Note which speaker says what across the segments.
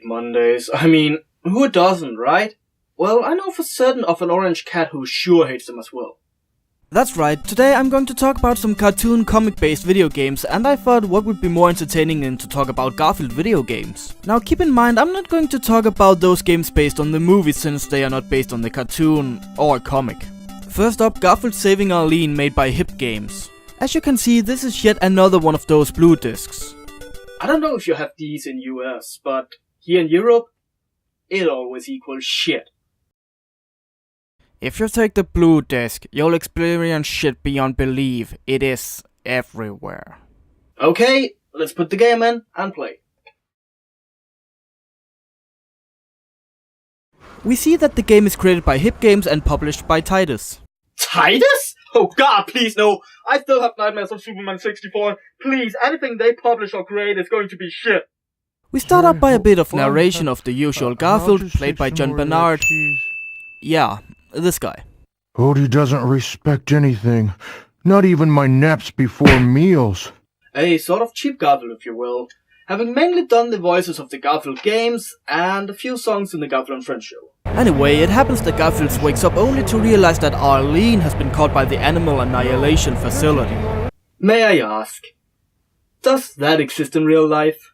Speaker 1: Mondays. I mean, who doesn't, right? Well, I know for certain of an orange cat who sure hates them as well.
Speaker 2: That's right, today I'm going to talk about some cartoon comic-based video games, and I thought what would be more entertaining than to talk about Garfield video games. Now keep in mind, I'm not going to talk about those games based on the movie since they are not based on the cartoon or comic. First up, Garfield Saving Arlene, made by Hip Games. As you can see, this is yet another one of those blue discs.
Speaker 1: I don't know if you have these in US, but here in Europe, it always equals shit.
Speaker 2: If you take the blue disc, you'll experience shit beyond belief. It is everywhere.
Speaker 1: Okay, let's put the game in and play.
Speaker 2: We see that the game is created by Hip Games and published by Titus.
Speaker 1: Titus? Oh god, please no! I still have nightmares of Superman 64. Please, anything they publish or create is going to be shit.
Speaker 2: We start out by a bit of narration of the usual Garfield, played by John Bernard. Yeah, this guy.
Speaker 3: Odie doesn't respect anything. Not even my naps before meals.
Speaker 1: A sort of cheap Garfield, if you will. Having mainly done the voices of the Garfield games and a few songs in the Garfield and Friends show.
Speaker 2: Anyway, it happens that Garfield wakes up only to realize that Arlene has been caught by the Animal Annihilation Facility.
Speaker 1: May I ask, does that exist in real life?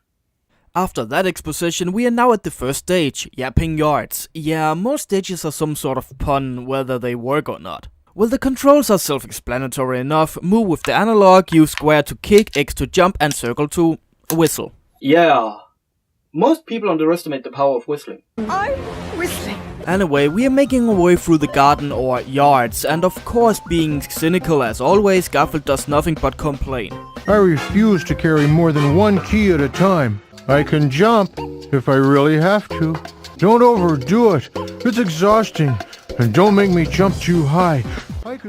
Speaker 2: After that exposition, we are now at the first stage, Yapping Yards. Yeah, most stages are some sort of pun, whether they work or not. Well, the controls are self-explanatory enough. Move with the analog, use square to kick, X to jump, and circle to whistle.
Speaker 1: Yeah, most people underestimate the power of whistling.
Speaker 4: I'm whistling.
Speaker 2: Anyway, we are making our way through the garden or yards, and of course, being cynical as always, Garfield does nothing but complain.
Speaker 3: I refuse to carry more than one key at a time. I can jump if I really have to. Don't overdo it. It's exhausting. And don't make me jump too high.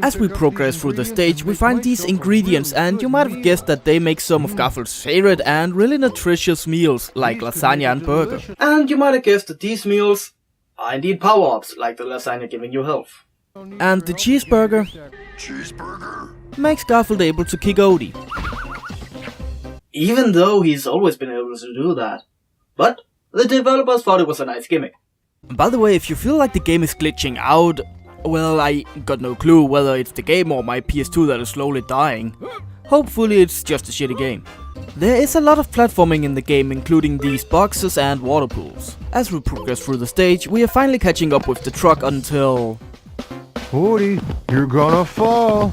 Speaker 2: As we progress through the stage, we find these ingredients, and you might have guessed that they make some of Garfield's favorite and really nutritious meals, like lasagna and burger.
Speaker 1: And you might have guessed that these meals are indeed power-ups, like the lasagna giving you health.
Speaker 2: And the cheeseburger makes Garfield able to kick Odie.
Speaker 1: Even though he's always been able to do that. But the developers thought it was a nice gimmick.
Speaker 2: By the way, if you feel like the game is glitching out, well, I got no clue whether it's the game or my PS2 that is slowly dying. Hopefully it's just a shitty game. There is a lot of platforming in the game, including these boxes and water pools. As we progress through the stage, we are finally catching up with the truck until...
Speaker 3: Odie, you're gonna fall.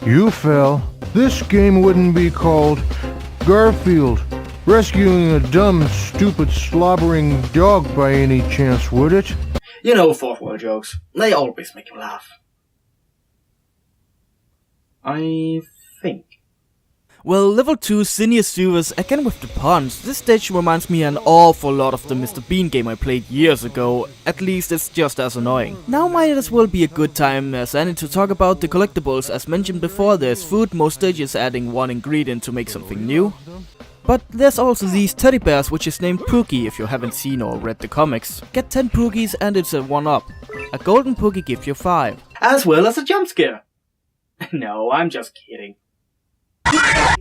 Speaker 3: You fell. This game wouldn't be called Garfield Rescuing a Dumb, Stupid, Slobbering Dog by any chance, would it?
Speaker 1: You know, fourth world jokes. They always make you laugh. I think.
Speaker 2: Well, level 2, Senior Sewers, again with the puns. This stage reminds me an awful lot of the Mr. Bean game I played years ago. At least it's just as annoying. Now might as well be a good time as any to talk about the collectibles. As mentioned before, there's food, most stages adding one ingredient to make something new. But there's also these teddy bears, which is named Pookie if you haven't seen or read the comics. Get 10 Pookies and it's a 1-up. A golden Pookie gives you 5.
Speaker 1: As well as a jump scare. No, I'm just kidding.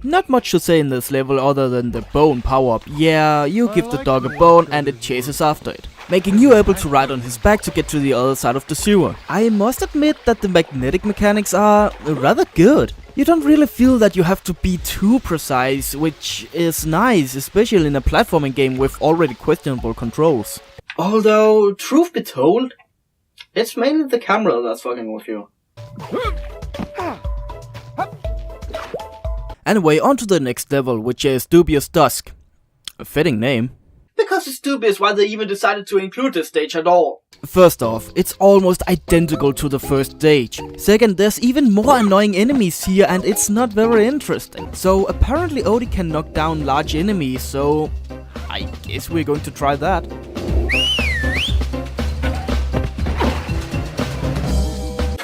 Speaker 2: Not much to say in this level other than the bone power-up. Yeah, you give the dog a bone and it chases after it, making you able to ride on his back to get to the other side of the sewer. I must admit that the magnetic mechanics are rather good. You don't really feel that you have to be too precise, which is nice, especially in a platforming game with already questionable controls.
Speaker 1: Although, truth be told, it's mainly the camera that's fucking with you.
Speaker 2: Anyway, on to the next level, which is Dubious Dusk. A fitting name.
Speaker 1: Because it's dubious why they even decided to include this stage at all.
Speaker 2: First off, it's almost identical to the first stage. Second, there's even more annoying enemies here and it's not very interesting. So apparently Odie can knock down large enemies, so I guess we're going to try that.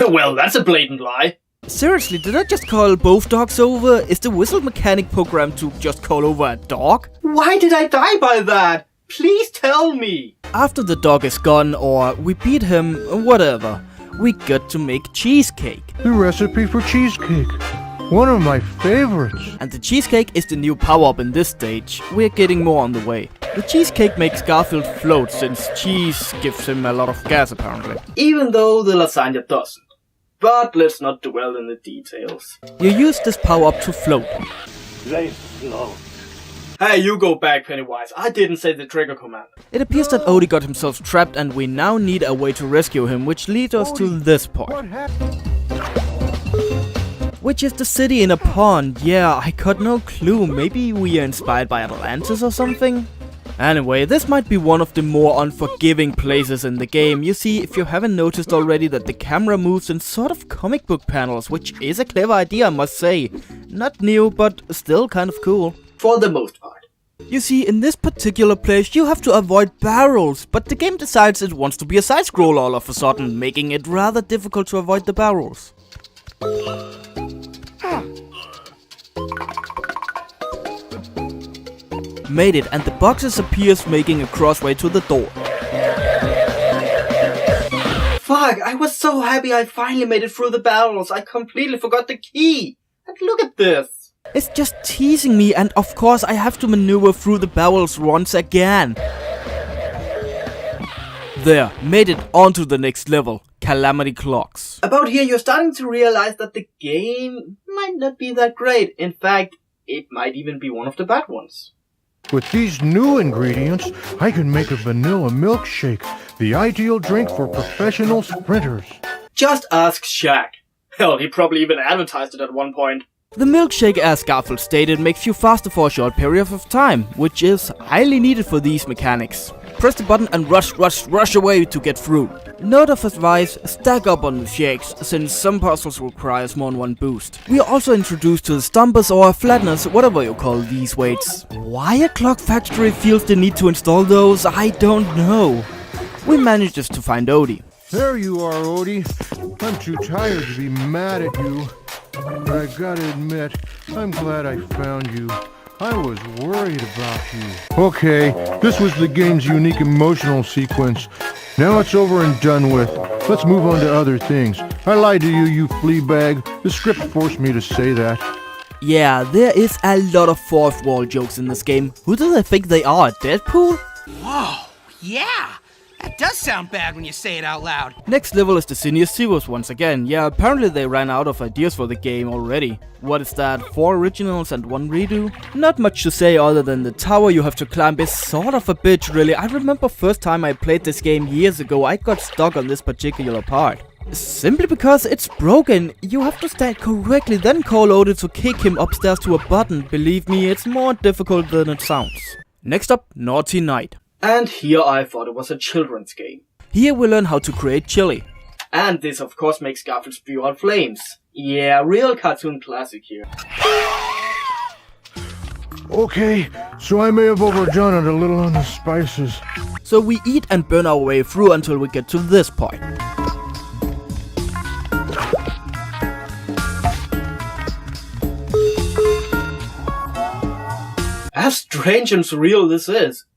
Speaker 1: Well, that's a blatant lie.
Speaker 2: Seriously, did I just call both dogs over? Is the whistle mechanic programmed to just call over a dog?
Speaker 1: Why did I die by that? Please tell me!
Speaker 2: After the dog is gone, or we beat him, whatever, we got to make cheesecake.
Speaker 3: The recipe for cheesecake. One of my favorites.
Speaker 2: And the cheesecake is the new power-up in this stage. We're getting more on the way. The cheesecake makes Garfield float since cheese gives him a lot of gas apparently.
Speaker 1: Even though the lasagna doesn't. But let's not dwell in the details.
Speaker 2: You use this power-up to float.
Speaker 4: They float.
Speaker 1: Hey, you go back, Pennywise. I didn't say the trigger command.
Speaker 2: It appears that Odie got himself trapped and we now need a way to rescue him, which leads us to this
Speaker 3: What
Speaker 2: point.
Speaker 3: happened?
Speaker 2: Which is the city in a pond. Yeah, I got no clue. Maybe we are inspired by Atlantis or something? Anyway, this might be one of the more unforgiving places in the game. You see, if you haven't noticed already, that the camera moves in sort of comic book panels, which is a clever idea, I must say. Not new, but still kind of cool.
Speaker 1: For the most part.
Speaker 2: You see, in this particular place, you have to avoid barrels, but the game decides it wants to be a side-scroller all of a sudden, making it rather difficult to avoid the barrels. Made it, and the boxes appears, making a crossway to the door.
Speaker 1: Fuck, I was so happy I finally made it through the barrels. I completely forgot the key. And look at this.
Speaker 2: It's just teasing me, and of course I have to maneuver through the barrels once again. There, made it onto the next level, Calamity Clocks.
Speaker 1: About here, you're starting to realize that the game might not be that great. In fact, it might even be one of the bad ones.
Speaker 3: With these new ingredients, I can make a vanilla milkshake, the ideal drink for professional sprinters.
Speaker 1: Just ask Shaq. Hell, he probably even advertised it at one point.
Speaker 2: The milkshake, as Garfield stated, makes you faster for a short period of time, which is highly needed for these mechanics. Press the button and rush away to get through. Note of advice, stack up on the shakes, since some puzzles requires more than one boost. We are also introduced to the stumpers or flatteners, whatever you call these weights. Why a clock factory feels the need to install those, I don't know. We managed just to find Odie.
Speaker 3: There you are, Odie. I'm too tired to be mad at you. But I gotta admit, I'm glad I found you. I was worried about you. Okay, this was the game's unique emotional sequence. Now it's over and done with. Let's move on to other things. I lied to you, you flea bag. The script forced me to say that.
Speaker 2: Yeah, there is a lot of fourth wall jokes in this game. Who do they think they are, Deadpool?
Speaker 5: Whoa, yeah! That does sound bad when you say it out loud.
Speaker 2: Next level is the Sinister Seawers once again. Yeah, apparently they ran out of ideas for the game already. What is that, 4 originals and 1 redo? Not much to say other than the tower you have to climb is sort of a bitch really. I remember first time I played this game years ago, I got stuck on this particular part. Simply because it's broken. You have to stand correctly, then call Odie to kick him upstairs to a button. Believe me, it's more difficult than it sounds. Next up, Naughty Night.
Speaker 1: And here I thought it was a children's game.
Speaker 2: Here we learn how to create chili.
Speaker 1: And this of course makes Garfield spew out flames. Yeah, real cartoon classic here.
Speaker 3: Okay, so I may have overdone it a little on the spices.
Speaker 2: So we eat and burn our way through until we get to this point.
Speaker 1: As strange and surreal this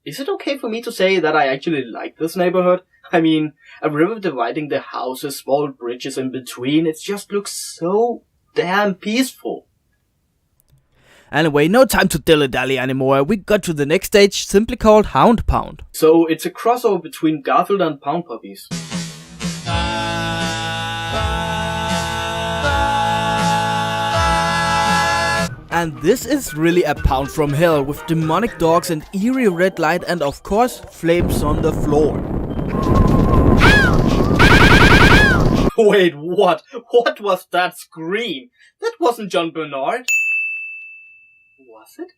Speaker 1: is it okay for me to say that I actually like this neighborhood? I mean, a river dividing the houses, small bridges in between, it just looks so damn peaceful.
Speaker 2: Anyway, no time to dilly-dally anymore. We got to the next stage, simply called Hound Pound.
Speaker 1: So it's a crossover between Garfield and Pound Puppies.
Speaker 2: And this is really a pound from hell with demonic dogs and eerie red light and of course flames on the floor.
Speaker 1: Wait, what? What was that scream? That wasn't John Bernard. Was it?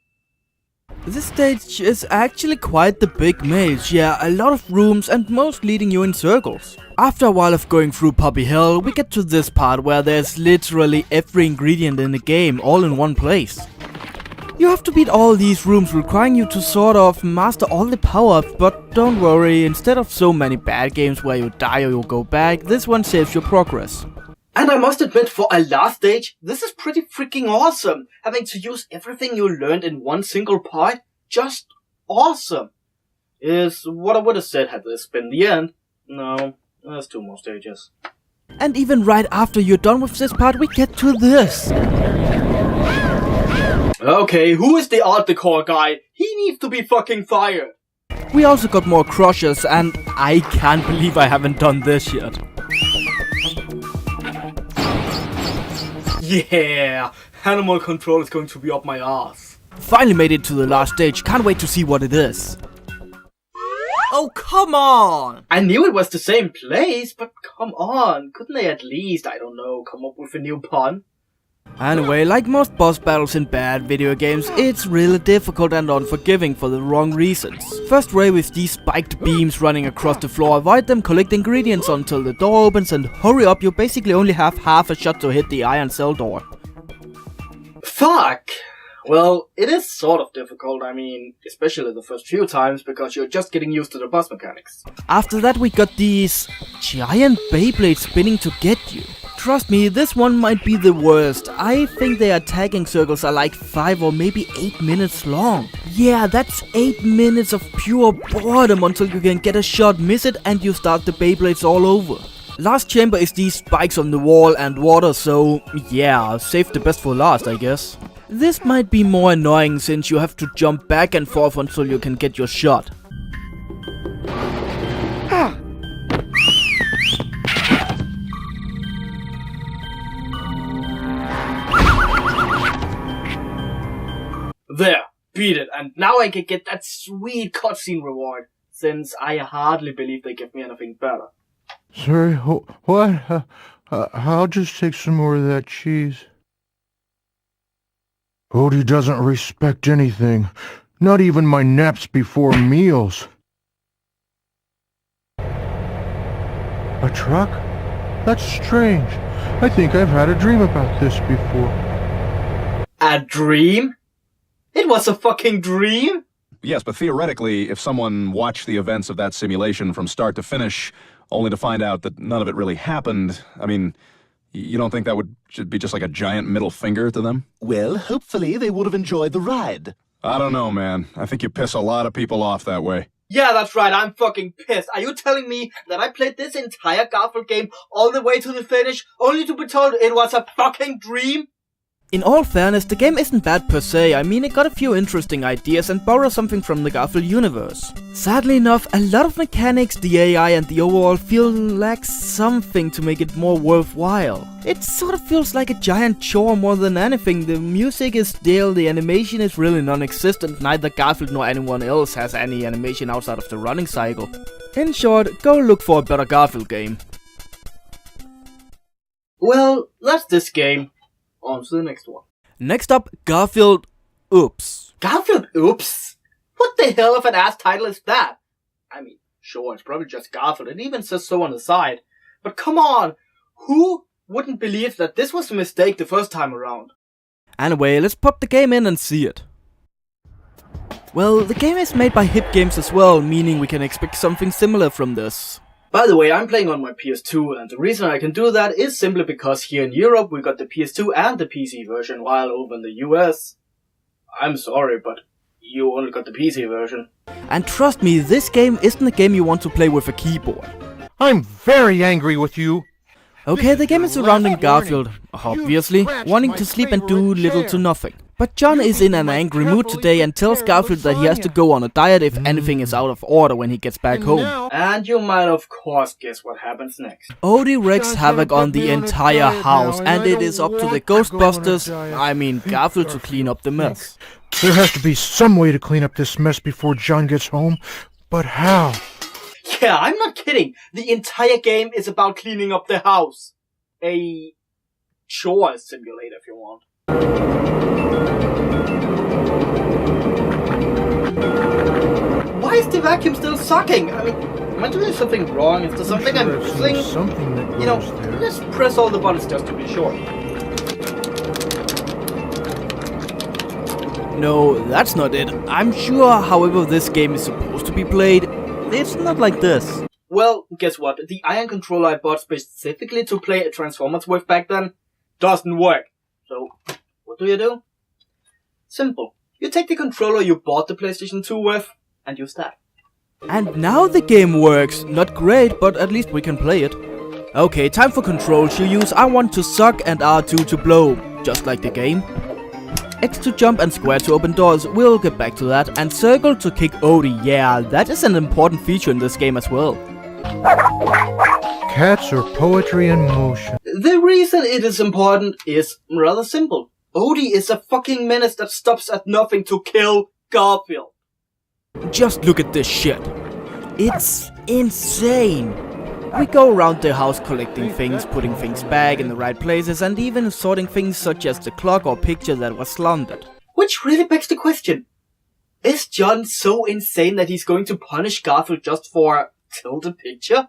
Speaker 2: This stage is actually quite the big maze, yeah, a lot of rooms and most leading you in circles. After a while of going through Puppy Hill, we get to this part where there's literally every ingredient in the game all in one place. You have to beat all these rooms, requiring you to sort of master all the power-ups, but don't worry, instead of so many bad games where you die or you go back, this one saves your progress.
Speaker 1: And I must admit, for a last stage, this is pretty freaking awesome. Having to use everything you learned in one single part, just awesome. Is what I would have said had this been the end. No, there's 2 more stages.
Speaker 2: And even right after you're done with this part, we get to this.
Speaker 1: Okay, who is the art decor guy? He needs to be fucking fired.
Speaker 2: We also got more crushers, and I can't believe I haven't done this yet.
Speaker 1: Yeah, animal control is going to be up my ass.
Speaker 2: Finally made it to the last stage, can't wait to see what it is. Oh, come on!
Speaker 1: I knew it was the same place, but come on, couldn't they at least, I don't know, come up with a new pun?
Speaker 2: Anyway, like most boss battles in bad video games, it's really difficult and unforgiving for the wrong reasons. First way with these spiked beams running across the floor, avoid them, collect ingredients until the door opens, and hurry up, you basically only have half a shot to hit the iron cell door.
Speaker 1: Fuck! Well, it is sort of difficult, I mean, especially the first few times, because you're just getting used to the boss mechanics.
Speaker 2: After that we got these giant Beyblades spinning to get you. Trust me, this one might be the worst. I think their attacking circles are like 5 or maybe 8 minutes long. Yeah, that's 8 minutes of pure boredom until you can get a shot, miss it, and you start the Beyblades all over. Last chamber is these spikes on the wall and water, so yeah, save the best for last, I guess. This might be more annoying since you have to jump back and forth until you can get your shot.
Speaker 1: There, beat it, and now I can get that sweet cutscene reward, since I hardly believe they give me anything better.
Speaker 3: Sorry, what? I'll just take some more of that cheese. Odie doesn't respect anything, not even my naps before meals. A truck? That's strange. I think I've had a dream about this before.
Speaker 1: A dream? It was a fucking dream?
Speaker 6: Yes, but theoretically, if someone watched the events of that simulation from start to finish, only to find out that none of it really happened, I mean, you don't think that should be just like a giant middle finger to them?
Speaker 7: Well, hopefully they would have enjoyed the ride.
Speaker 6: I don't know, man. I think you piss a lot of people off that way.
Speaker 1: Yeah, that's right, I'm fucking pissed. Are you telling me that I played this entire Garfeild game all the way to the finish, only to be told it was a fucking dream?
Speaker 2: In all fairness, the game isn't bad per se. I mean, it got a few interesting ideas and borrowed something from the Garfeild universe. Sadly enough, a lot of mechanics, the AI and the overall feel lacks something to make it more worthwhile. It sort of feels like a giant chore more than anything. The music is stale, the animation is really non-existent, neither Garfeild nor anyone else has any animation outside of the running cycle. In short, go look for a better Garfeild game.
Speaker 1: Well, that's this game. On to the next one.
Speaker 2: Next up, Garfeild Oops.
Speaker 1: Garfeild Oops? What the hell of an ass title is that? I mean, sure, it's probably just Garfeild, it even says so on the side. But come on, who wouldn't believe that this was a mistake the first time around?
Speaker 2: Anyway, let's pop the game in and see it. Well, the game is made by Hip Games as well, meaning we can expect something similar from this.
Speaker 1: By the way, I'm playing on my PS2, and the reason I can do that is simply because here in Europe we got the PS2 and the PC version, while over in the US, I'm sorry, but you only got the PC version.
Speaker 2: And trust me, this game isn't a game you want to play with a keyboard.
Speaker 3: I'm very angry with you.
Speaker 2: Okay, the game is surrounding Garfeild, obviously, wanting to sleep and do little to nothing. But John is in an angry mood today and tells Garfeild that he has to go on a diet if anything is out of order when he gets back home.
Speaker 1: And you might of course guess what happens next.
Speaker 2: Odie wreaks havoc on the entire house, and it is up to the Ghostbusters, I mean Garfeild, to clean up the mess.
Speaker 3: There has to be some way to clean up this mess before John gets home, but how?
Speaker 1: Yeah, I'm not kidding. The entire game is about cleaning up the house. A chore simulator if you want. Why is the vacuum still sucking? I mean, am I doing something wrong? Is there something I'm missing?
Speaker 3: Something that goes
Speaker 1: You know,
Speaker 3: there.
Speaker 1: let's press all the buttons just to be sure.
Speaker 2: No, that's not it. I'm sure, however this game is supposed to be played, it's not like this.
Speaker 1: Well, guess what? The iron controller I bought specifically to play a Transformers with back then doesn't work. So, what do? Simple. You take the controller you bought the PlayStation 2 with, and use that.
Speaker 2: And now the game works. Not great, but at least we can play it. Okay, time for controls. You use R1 to suck and R2 to blow, just like the game. X to jump and square to open doors, we'll get back to that. And circle to kick Odie, yeah, that is an important feature in this game as well.
Speaker 3: Cats are poetry in motion.
Speaker 1: The reason it is important is rather simple. Odie is a fucking menace that stops at nothing to kill Garfeild.
Speaker 2: Just look at this shit. It's insane. We go around the house collecting things, putting things back in the right places, and even sorting things such as the clock or picture that was slandered.
Speaker 1: Which really begs the question. Is John so insane that he's going to punish Garfeild just for tilted picture?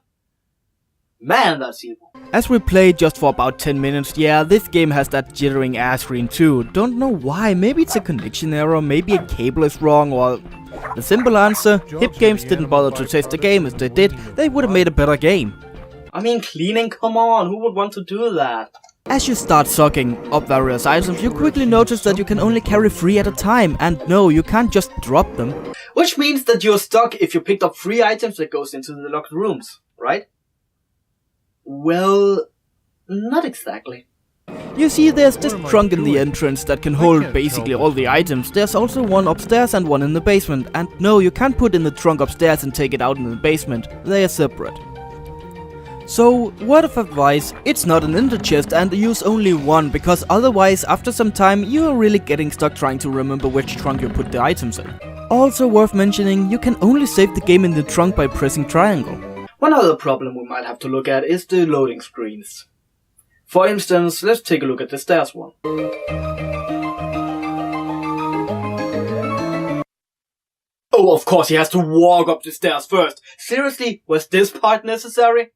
Speaker 1: Man, that's evil.
Speaker 2: As we played just for about 10 minutes, yeah, this game has that jittering ass screen too. Don't know why, maybe it's a connection error, maybe a cable is wrong, or... The simple answer, Hip Games didn't bother to test the game. If they did, they would have made a better game.
Speaker 1: I mean, cleaning, come on, who would want to do that?
Speaker 2: As you start sucking up various items, you quickly notice that you can only carry 3 at a time, and no, you can't just drop them.
Speaker 1: Which means that you're stuck if you picked up 3 items that goes into the locked rooms, right? Well, not exactly.
Speaker 2: You see, there's this trunk in the entrance that can hold basically all the items. There's also one upstairs and one in the basement. And no, you can't put in the trunk upstairs and take it out in the basement. They are separate. So, word of advice, it's not an ender chest and use only one, because otherwise after some time you are really getting stuck trying to remember which trunk you put the items in. Also worth mentioning, you can only save the game in the trunk by pressing triangle.
Speaker 1: One other problem we might have to look at is the loading screens. For instance, let's take a look at the stairs one. Oh, of course he has to walk up the stairs first. Seriously, was this part necessary?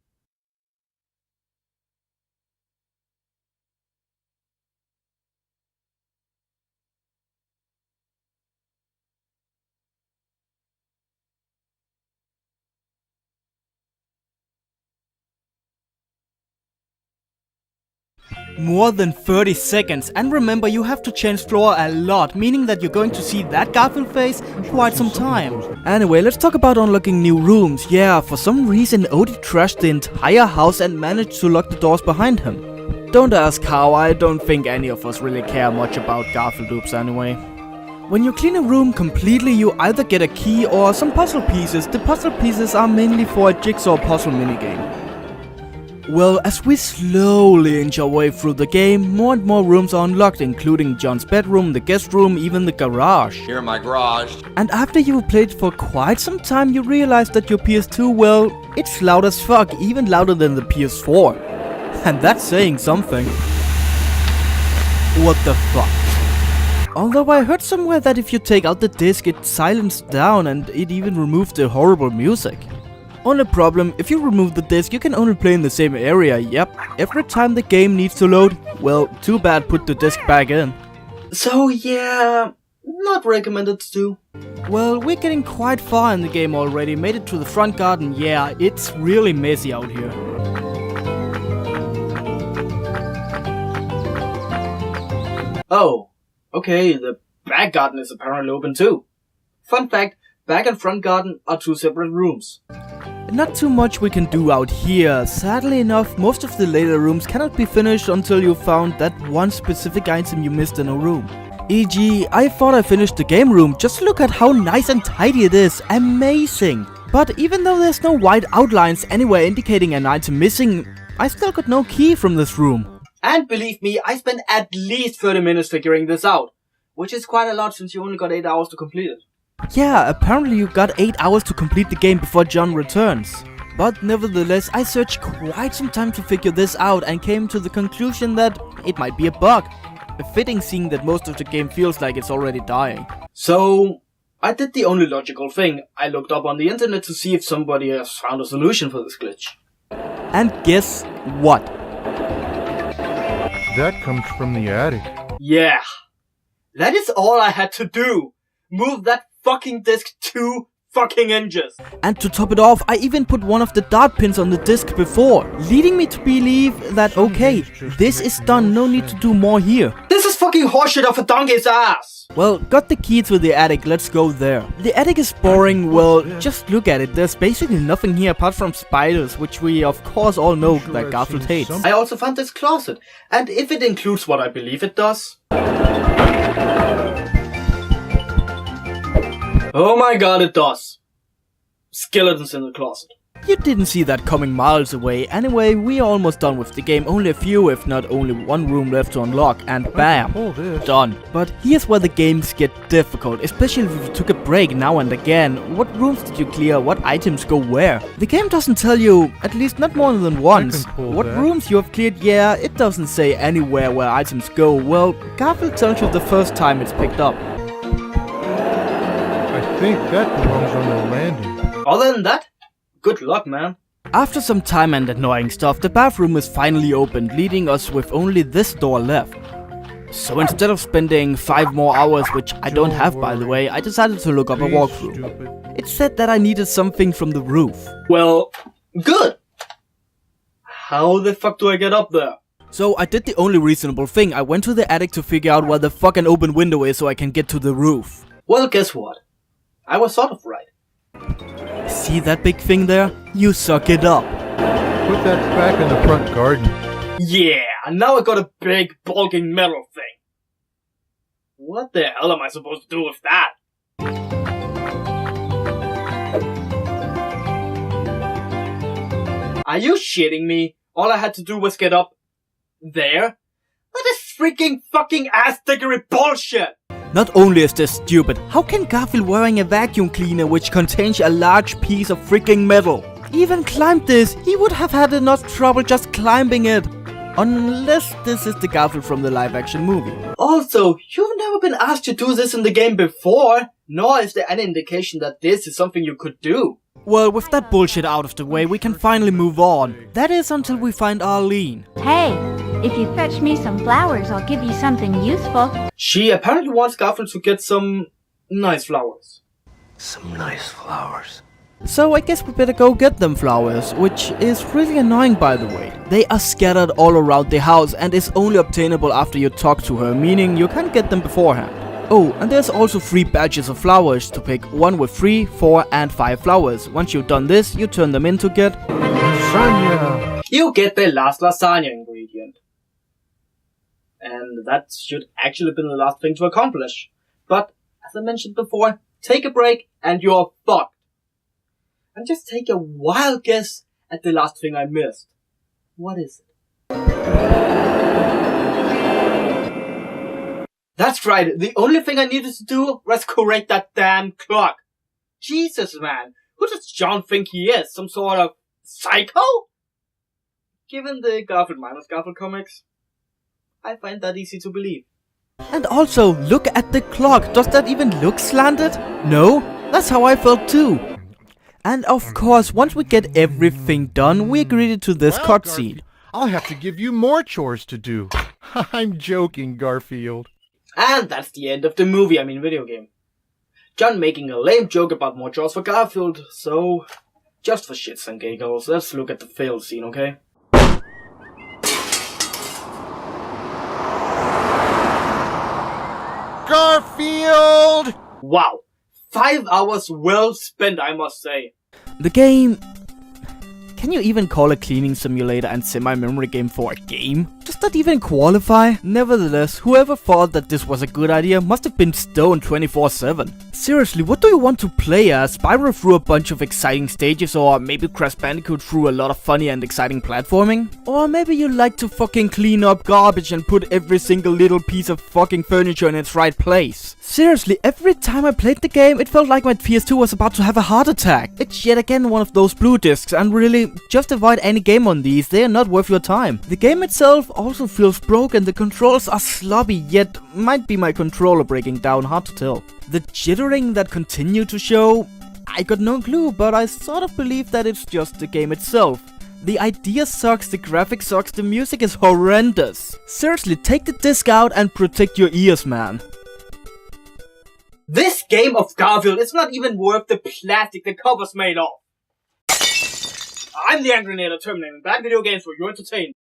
Speaker 2: More than 30 seconds, and remember you have to change floor a lot, meaning that you're going to see that Garfield face quite some time. Anyway, let's talk about unlocking new rooms. Yeah, for some reason Odie trashed the entire house and managed to lock the doors behind him. Don't ask how, I don't think any of us really care much about Garfield loops anyway. When you clean a room completely, you either get a key or some puzzle pieces. The puzzle pieces are mainly for a jigsaw puzzle minigame. Well, as we slowly inch our way through the game, more and more rooms are unlocked, including John's bedroom, the guest room, even the garage.
Speaker 8: Here in my garage.
Speaker 2: And after you've played for quite some time, you realize that your PS2, well, it's loud as fuck, even louder than the PS4. And that's saying something. What the fuck? Although I heard somewhere that if you take out the disc, it silenced down and it even removed the horrible music. Only problem, if you remove the disc, you can only play in the same area. Yep, every time the game needs to load, well, too bad, put the disc back in.
Speaker 1: So yeah, not recommended to do.
Speaker 2: Well, we're getting quite far in the game already, made it to the front garden. Yeah, it's really messy out here.
Speaker 1: Oh, okay, the back garden is apparently open too. Fun fact, back and front garden are 2 separate rooms.
Speaker 2: Not too much we can do out here. Sadly enough, most of the later rooms cannot be finished until you found that one specific item you missed in a room. E.g., I thought I finished the game room. Just look at how nice and tidy it is. Amazing! But even though there's no white outlines anywhere indicating an item missing, I still got no key from this room.
Speaker 1: And believe me, I spent at least 30 minutes figuring this out, which is quite a lot since you only got 8 hours to complete it.
Speaker 2: Yeah, apparently you got 8 hours to complete the game before John returns. But nevertheless, I searched quite some time to figure this out and came to the conclusion that it might be a bug. Fitting seeing that most of the game feels like it's already dying.
Speaker 1: So, I did the only logical thing. I looked up on the internet to see if somebody has found a solution for this glitch.
Speaker 2: And guess what?
Speaker 3: That comes from the attic.
Speaker 1: Yeah, that is all I had to do. Move that fucking disc 2 fucking inches.
Speaker 2: And to top it off, I even put one of the dart pins on the disc before, leading me to believe that okay, this is done, no need to do more here.
Speaker 1: This is fucking horseshit off a donkey's ass.
Speaker 2: Well, got the key to the attic, let's go there. The attic is boring, well, just look at it. There's basically nothing here apart from spiders, which we of course all know that Garfield hates.
Speaker 1: I also found this closet, and if it includes what I believe it does... Oh my god, it does. Skeletons in the closet.
Speaker 2: You didn't see that coming miles away. Anyway, we're almost done with the game. Only a few, if not only one room left to unlock, and bam, done. But here's where the games get difficult, especially if you took a break now and again. What rooms did you clear? What items go where? The game doesn't tell you, at least not more than once, what rooms you have cleared. Yeah, it doesn't say anywhere where items go. Well, Garfield tells you the first time it's picked up.
Speaker 3: I think that belongs on the landing.
Speaker 1: Other than that, good luck, man.
Speaker 2: After some time and annoying stuff, the bathroom is finally opened, leaving us with only this door left. So instead of spending 5 more hours, which I don't have by the way, I decided to look up a walkthrough. It said that I needed something from the roof.
Speaker 1: Well, good. How the fuck do I get up there?
Speaker 2: So I did the only reasonable thing. I went to the attic to figure out where the fuck an open window is so I can get to the roof.
Speaker 1: Well, guess what? I was sort of right.
Speaker 2: See that big thing there? You suck it up.
Speaker 3: Put that back in the front garden.
Speaker 1: Yeah, now I got a big, bulking metal thing. What the hell am I supposed to do with that? Are you shitting me? All I had to do was get up there? That is freaking fucking ass-dickery bullshit!
Speaker 2: Not only is this stupid, how can Garfield wearing a vacuum cleaner which contains a large piece of freaking metal even climb this? He would have had enough trouble just climbing it. Unless this is the Garfield from the live action movie.
Speaker 1: Also, you've never been asked to do this in the game before, nor is there any indication that this is something you could do.
Speaker 2: Well, with that bullshit out of the way, we can finally move on. That is until we find Arlene.
Speaker 8: Hey, if you fetch me some flowers, I'll give you something useful.
Speaker 1: She apparently wants Garfield to get some nice flowers.
Speaker 4: Some nice flowers.
Speaker 2: So I guess we better go get them flowers, which is really annoying by the way. They are scattered all around the house and is only obtainable after you talk to her, meaning you can't get them beforehand. Oh, and there's also 3 batches of flowers to pick, one with 3, 4 and 5 flowers. Once you've done this, you turn them in to get
Speaker 3: Lasagna!
Speaker 1: You get the last lasagna ingredient. And that should actually have been the last thing to accomplish. But, as I mentioned before, take a break and you're fucked. And just take a wild guess at the last thing I missed. What is it? That's right, the only thing I needed to do was correct that damn clock. Jesus, man, who does John think he is? Some sort of psycho? Given the Garfield minus Garfield comics, I find that easy to believe.
Speaker 2: And also, look at the clock. Does that even look slanted? No? That's how I felt too. And of course, once we get everything done, we agreed to this cutscene.
Speaker 3: I'll have to give you more chores to do. I'm joking, Garfield.
Speaker 1: And that's the end of the movie, video game. John making a lame joke about more chores for Garfield, so just for shits and giggles, let's look at the failed scene, okay?
Speaker 3: Garfield!
Speaker 1: Wow, 5 hours well spent, I must say.
Speaker 2: The game... Can you even call a cleaning simulator and semi-memory game for a game? Does that even qualify? Nevertheless, whoever thought that this was a good idea must have been stoned 24/7. Seriously, what do you want to play as? Spyro through a bunch of exciting stages, or maybe Crash Bandicoot through a lot of funny and exciting platforming? Or maybe you like to fucking clean up garbage and put every single little piece of fucking furniture in its right place? Seriously, every time I played the game, it felt like my PS2 was about to have a heart attack. It's yet again one of those blue discs, and really, just avoid any game on these, they are not worth your time. The game itself also feels broken, the controls are sloppy, yet might be my controller breaking down, hard to tell. The jittering that continue to show, I got no clue, but I sort of believe that it's just the game itself. The idea sucks, the graphics sucks, the music is horrendous. Seriously, take the disc out and protect your ears, man.
Speaker 1: This game of Garfield is not even worth the plastic the cover's made of. I'm the Angrynator, terminating bad video games for your entertainment.